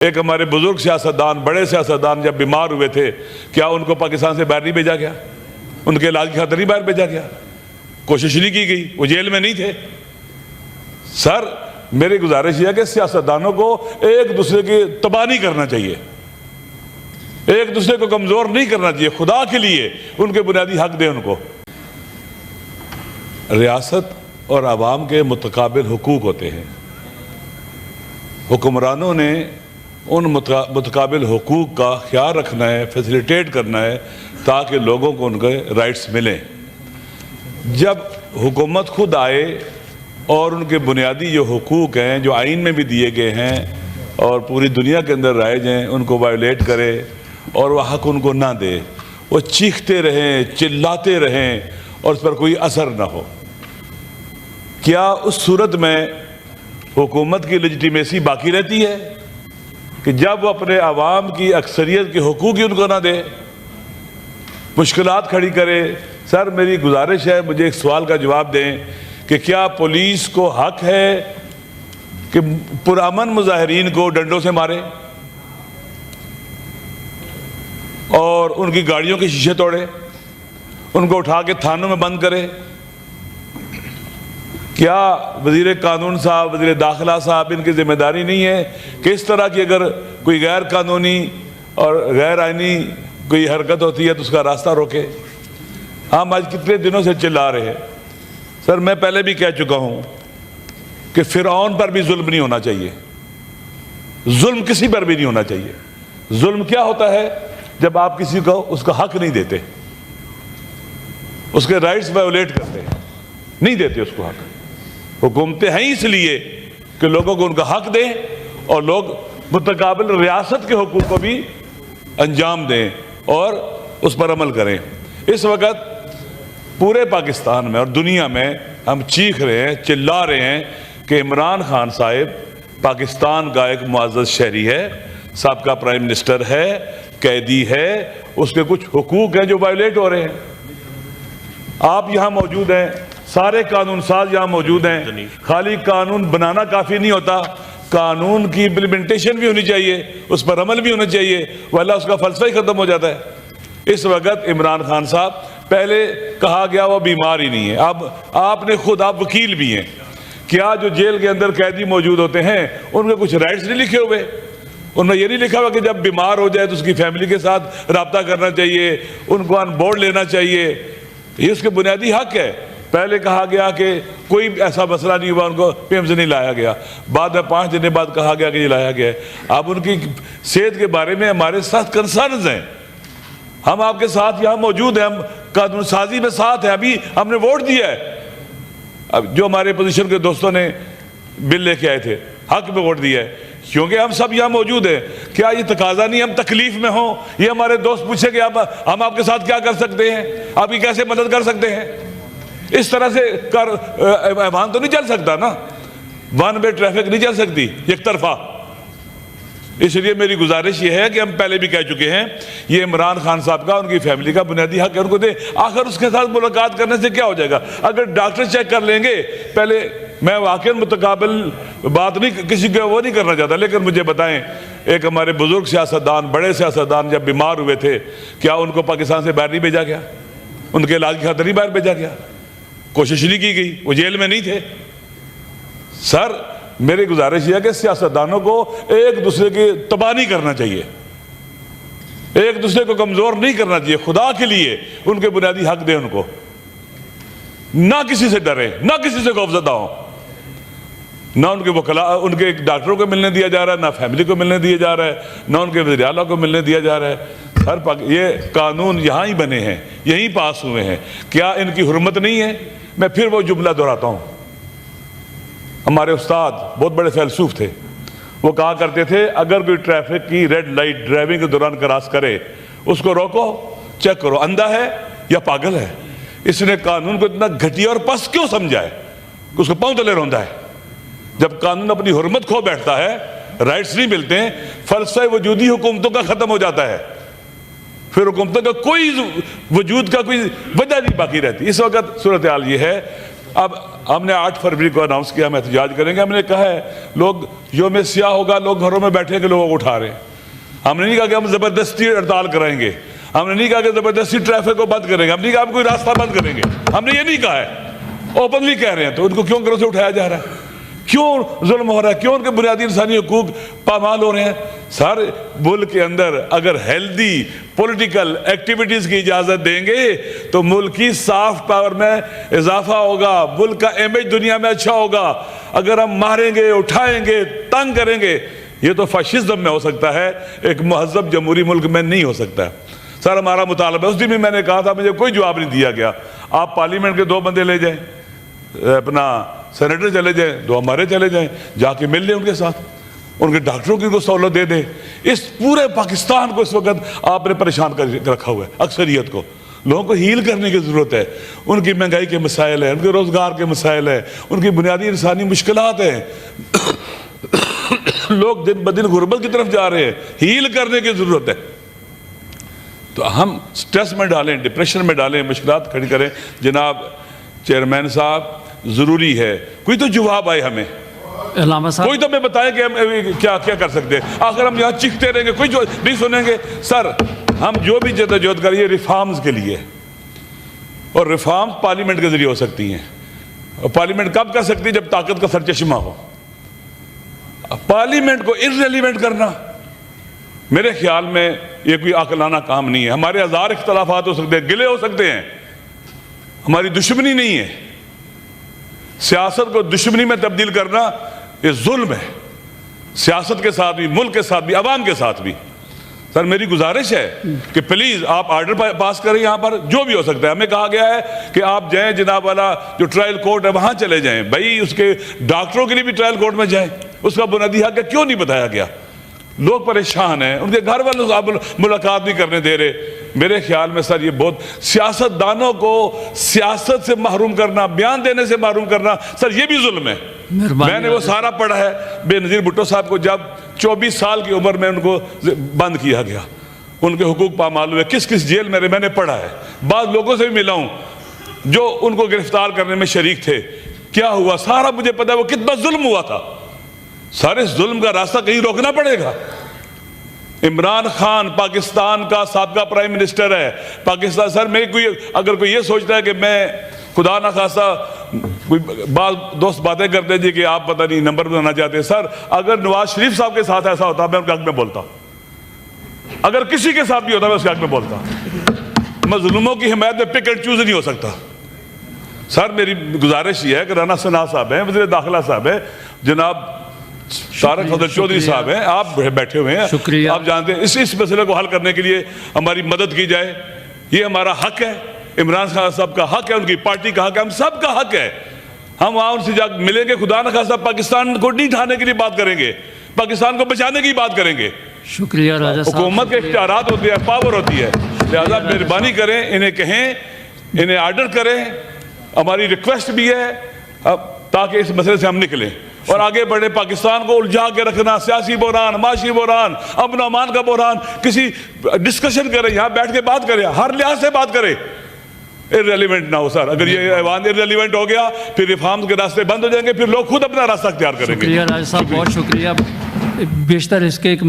ایک ہمارے بزرگ سیاستدان، بڑے سیاستدان جب بیمار ہوئے تھے، کیا ان کو پاکستان سے باہر نہیں بھیجا گیا؟ ان کے علاج کی خاطر نہیں باہر بھیجا گیا؟ کوشش نہیں کی گئی؟ وہ جیل میں نہیں تھے؟ سر میری گزارش یہ ہے کہ سیاستدانوں کو ایک دوسرے کی تباہ نہیں کرنا چاہیے، ایک دوسرے کو کمزور نہیں کرنا چاہیے، خدا کے لیے ان کے بنیادی حق دیں ان کو۔ ریاست اور عوام کے متقابل حقوق ہوتے ہیں، حکمرانوں نے ان متقابل حقوق کا خیال رکھنا ہے، فیسیلیٹیٹ کرنا ہے تاکہ لوگوں کو ان کے رائٹس ملیں۔ جب حکومت خود آئے اور ان کے بنیادی جو حقوق ہیں جو آئین میں بھی دیے گئے ہیں اور پوری دنیا کے اندر رائج ہیں، ان کو وائلیٹ کرے اور وہ حق ان کو نہ دے، وہ چیختے رہیں، چلاتے رہیں اور اس پر کوئی اثر نہ ہو، کیا اس صورت میں حکومت کی لیجیٹیمیسی باقی رہتی ہے کہ جب وہ اپنے عوام کی اکثریت کے حقوق ہی ان کو نہ دے، مشکلات کھڑی کرے؟ سر میری گزارش ہے، مجھے ایک سوال کا جواب دیں کہ کیا پولیس کو حق ہے کہ پرامن مظاہرین کو ڈنڈوں سے مارے اور ان کی گاڑیوں کے شیشے توڑے، ان کو اٹھا کے تھانوں میں بند کرے؟ کیا وزیر قانون صاحب، وزیر داخلہ صاحب، ان کی ذمہ داری نہیں ہے کہ اس طرح کی اگر کوئی غیر قانونی اور غیر آئینی کوئی حرکت ہوتی ہے تو اس کا راستہ روکے؟ ہم آج کتنے دنوں سے چلا رہے ہیں۔ سر میں پہلے بھی کہہ چکا ہوں کہ فرعون پر بھی ظلم نہیں ہونا چاہیے، ظلم کسی پر بھی نہیں ہونا چاہیے۔ ظلم کیا ہوتا ہے؟ جب آپ کسی کو اس کا حق نہیں دیتے، اس کے رائٹس وائیولیٹ کرتے ہیں، نہیں دیتے اس کو حق۔ حکومتیں ہیں اس لیے کہ لوگوں کو ان کا حق دیں اور لوگ متقابل ریاست کے حقوق کو بھی انجام دیں اور اس پر عمل کریں۔ اس وقت پورے پاکستان میں اور دنیا میں ہم چیخ رہے ہیں، چلا رہے ہیں کہ عمران خان صاحب پاکستان کا ایک معزز شہری ہے، سابقہ پرائم منسٹر ہے، قیدی ہے، اس کے کچھ حقوق ہیں جو وائیولیٹ ہو رہے ہیں۔ آپ یہاں موجود ہیں، سارے قانون ساز یہاں موجود ہیں، خالی قانون بنانا کافی نہیں ہوتا، قانون کی امپلیمنٹیشن بھی ہونی چاہیے، اس پر عمل بھی ہونا چاہیے، ورنہ اس کا فلسفہ ہی ختم ہو جاتا ہے۔ اس وقت عمران خان صاحب، پہلے کہا گیا وہ بیمار ہی نہیں ہے، اب آپ نے خود، آپ وکیل بھی ہیں، کیا جو جیل کے اندر قیدی موجود ہوتے ہیں ان کے کچھ رائٹس نہیں لکھے ہوئے؟ ان میں یہ نہیں لکھا ہوا کہ جب بیمار ہو جائے تو اس کی فیملی کے ساتھ رابطہ کرنا چاہیے، ان کو آن بورڈ لینا چاہیے؟ یہ اس کے بنیادی حق ہے۔ پہلے کہا گیا کہ کوئی ایسا مسئلہ نہیں ہوا، ان کو پی ایم سے نہیں لایا گیا، بعد میں 5 دن بعد کہا گیا کہ یہ لایا گیا ہے۔ اب ان کی صحت کے بارے میں ہمارے ساتھ کنسرنز ہیں، ہم آپ کے ساتھ یہاں موجود ہیں، ہم قانون سازی میں ساتھ ہیں، ابھی ہم نے ووٹ دیا ہے۔ اب جو ہمارے اپوزیشن کے دوستوں نے بل لے کے آئے تھے، حق میں ووٹ دیا ہے، کیونکہ ہم سب یہاں موجود ہیں۔ کیا یہ تقاضا نہیں ہم تکلیف میں ہوں، یہ ہمارے دوست پوچھیں کہ ہم آپ کے ساتھ کیا کر سکتے ہیں، آپ کی کیسے مدد کر سکتے ہیں؟ اس طرح سے ایوان تو نہیں چل سکتا نا، ون وے ٹریفک نہیں چل سکتی ایک طرفہ۔ اس لیے میری گزارش یہ ہے کہ ہم پہلے بھی کہہ چکے ہیں، یہ عمران خان صاحب کا، ان کی فیملی کا بنیادی حق ہے، ان کو دے۔ آخر اس کے ساتھ ملاقات کرنے سے کیا ہو جائے گا؟ اگر ڈاکٹر چیک کر لیں گے، پہلے میں واقعی متقابل بات نہیں کسی کو وہ نہیں کرنا چاہتا، لیکن مجھے بتائیں، ایک ہمارے بزرگ سیاستدان، بڑے سیاستدان جب بیمار ہوئے تھے، کیا ان کو پاکستان سے باہر نہیں بھیجا گیا؟ ان کے علاج کی خاطر نہیں باہر بھیجا گیا؟ کوشش نہیں کی گئی؟ وہ جیل میں نہیں تھے؟ سر میری گزارش یہ ہے کہ سیاستدانوں کو ایک دوسرے کی تباہ نہیں کرنا چاہیے، ایک دوسرے کو کمزور نہیں کرنا چاہیے، خدا کے لیے ان کے بنیادی حق دیں ان کو، نہ کسی سے ڈریں، نہ کسی سے خوفزدہ ہوں، نہ ان کے وکلاء، ان کے ڈاکٹروں کو ملنے دیا جا رہا ہے، نہ فیملی کو ملنے دیا جا رہا ہے، نہ ان کے وزیر اعلیٰ کو ملنے دیا جا رہا ہے۔ یہ قانون یہاں ہی بنے ہیں، یہیں پاس ہوئے ہیں، کیا ان کی حرمت نہیں ہے؟ میں پھر وہ جملہ دہراتا ہوں، ہمارے استاد بہت بڑے فیلسوف تھے، وہ کہا کرتے تھے اگر کوئی ٹریفک کی ریڈ لائٹ ڈرائیونگ کے دوران کراس کرے، اس کو روکو، چیک کرو اندھا ہے یا پاگل ہے۔ اس نے قانون کو اتنا گھٹیا اور پست کیوں سمجھا ہے کہ اس کو پاؤں تلے روندا ہے؟ جب قانون اپنی حرمت کھو بیٹھتا ہے، رائٹس نہیں ملتے ہیں، فلسفہ وجودی حکومتوں کا ختم ہو جاتا ہے، پھر حکومتوں کا کوئی وجود کا کوئی وجہ نہیں باقی رہتی۔ اس وقت صورتحال یہ ہے اب ہم نے 8 فروری کو اناؤنس کیا ہم احتجاج کریں گے. ہم نے کہا ہے لوگ یوم سیاہ ہوگا, لوگ گھروں میں بیٹھے کے لوگوں کو اٹھا رہے ہیں. ہم نے نہیں کہا کہ ہم زبردستی ہڑتال کرائیں گے, ہم نے نہیں کہا کہ زبردستی ٹریفک کو بند کریں گے, ہم نے نہیں کہا ہم کوئی راستہ بند کریں گے, ہم نے یہ نہیں کہا ہے, اوپنلی کہہ رہے ہیں. تو ان کو کیوں گھروں سے اٹھایا جا رہا ہے, کیوں ظلم ہو رہا ہے, کیوں ان کے بنیادی انسانی حقوق پامال ہو رہے ہیں؟ سر ملک کے اندر اگر ہیلدی پولیٹیکل ایکٹیویٹیز کی اجازت دیں گے تو ملک کی سافٹ پاور میں اضافہ ہوگا, ملک کا امیج دنیا میں اچھا ہوگا. اگر ہم ماریں گے, اٹھائیں گے, تنگ کریں گے, یہ تو فاشزم میں ہو سکتا ہے, ایک مہذب جمہوری ملک میں نہیں ہو سکتا ہے. سر ہمارا مطالبہ ہے, اس دن بھی میں نے کہا تھا, مجھے کوئی جواب نہیں دیا گیا. آپ پارلیمنٹ کے 2 بندے لے جائیں, اپنا سینیٹر چلے جائیں, 2 ہمارے چلے جائیں, جا کے مل لیں ان کے ساتھ, ان کے ڈاکٹروں کی کو سہولت دے دیں. اس پورے پاکستان کو اس وقت آپ نے پریشان کر رکھا ہوا ہے, اکثریت کو. لوگوں کو ہیل کرنے کی ضرورت ہے. ان کی مہنگائی کے مسائل ہیں, ان کے روزگار کے مسائل ہیں, ان کی بنیادی انسانی مشکلات ہیں. لوگ دن بدن غربت کی طرف جا رہے ہیں, ہیل کرنے کی ضرورت ہے. تو ہم سٹریس میں ڈالیں, ڈپریشن میں ڈالیں, مشکلات کھڑی کریں. جناب چیئرمین صاحب ضروری ہے کوئی تو جواب آئے ہمیں, علامہ صاحب کوئی تو ہمیں بتائے کہ ہم کیا کر سکتے ہیں. آخر ہم یہاں چیختے رہیں گے, کوئی جو نہیں سنیں گے. سر ہم جو بھی جدوجہد کریے ریفارمز کے لیے, اور ریفارمز پارلیمنٹ کے ذریعے ہو سکتی ہیں. اور پارلیمنٹ کب کر سکتی ہے؟ جب طاقت کا سرچشمہ ہو. پارلیمنٹ کو ارریلیونٹ کرنا میرے خیال میں یہ کوئی عاقلانہ کام نہیں ہے. ہمارے 1000 اختلافات ہو سکتے ہیں, گلے ہو سکتے ہیں, ہماری دشمنی نہیں ہے. سیاست کو دشمنی میں تبدیل کرنا یہ ظلم ہے, سیاست کے ساتھ بھی, ملک کے ساتھ بھی, عوام کے ساتھ بھی. سر میری گزارش ہے کہ پلیز آپ آرڈر پاس کریں, یہاں پر جو بھی ہو سکتا ہے. ہمیں کہا گیا ہے کہ آپ جائیں جناب والا جو ٹرائل کورٹ ہے وہاں چلے جائیں. بھائی اس کے ڈاکٹروں کے لیے بھی ٹرائل کورٹ میں جائیں, اس کا بنیادی حق ہے, کیوں نہیں بتایا گیا؟ لوگ پریشان ہیں, ان کے گھر والوں آپ ملاقات نہیں کرنے دے رہے. میرے خیال میں سر یہ بہت, سیاستدانوں کو سیاست سے محروم کرنا, بیان دینے سے محروم کرنا, سر یہ بھی ظلم ہے. میں نے وہ سارا پڑھا ہے. بے نظیر بھٹو صاحب کو جب 24 سال کی عمر میں ان کو بند کیا گیا, ان کے حقوق پامال ہوئے, کس کس جیل میں رہے میں نے پڑھا ہے. بعض لوگوں سے بھی ملا ہوں جو ان کو گرفتار کرنے میں شریک تھے, کیا ہوا سارا مجھے پتا ہے, وہ کتنا ظلم ہوا تھا. سارے ظلم کا راستہ کہیں روکنا پڑے گا. عمران خان پاکستان کا سابقہ پرائم منسٹر ہے. پاکستان سر میں اگر کوئی یہ سوچتا ہے کہ میں خدا نہ خواستہ کوئی بعض دوست باتیں کرتے ہیں جی کہ آپ پتہ نہیں نمبر بنانا چاہتے ہیں. سر اگر نواز شریف صاحب کے ساتھ ایسا ہوتا میں ان کے حق میں بولتا, اگر کسی کے ساتھ بھی ہوتا میں اس کے حق میں بولتا. مظلوموں کی حمایت میں پک اینڈ چوز نہیں ہو سکتا. سر میری گزارش یہ ہے کہ رانا ثنا صاحب ہیں, وزیر داخلہ صاحب ہیں, جناب طارق فضل چودھری صاحب ہیں, آپ بیٹھے ہوئے ہیں, آپ جانتے ہیں اس مسئلے کو حل کرنے کے لیے ہماری مدد کی جائے. یہ ہمارا حق ہے, عمران خان صاحب کا حق ہے, ان کی پارٹی کا حق ہے, ہم سب کا حق ہے. ہم وہاں ان سے جا ملیں گے, خدا نہ خواستہ پاکستان کو نہیں ڈھانے کے لیے بات کریں گے, پاکستان کو بچانے کی بات کریں گے. شکریہ راجہ صاحب. حکومت کے اختیارات ہوتے ہیں, پاور ہوتی ہے, لہذا مہربانی کریں, انہیں کہیں, انہیں آرڈر کریں. ہماری ریکویسٹ بھی ہے تاکہ اس مسئلے سے ہم نکلیں اور آگے بڑھیں. پاکستان کو الجھا کے رکھنا, سیاسی بحران, معاشی بحران, امن و امان کا بحران, کسی ڈسکشن کریں, یہاں بیٹھ کے بات کریں, ہر لحاظ سے بات کریں, ارریلیونٹ نہ ہو. سر اگر یہ ایوان ارریلیونٹ ہو گیا پھر ریفارمز کے راستے بند ہو جائیں گے, پھر لوگ خود اپنا راستہ اختیار کریں گے. شکریہ راجہ صاحب, بہت شکریہ. بیشتر اس کے ایک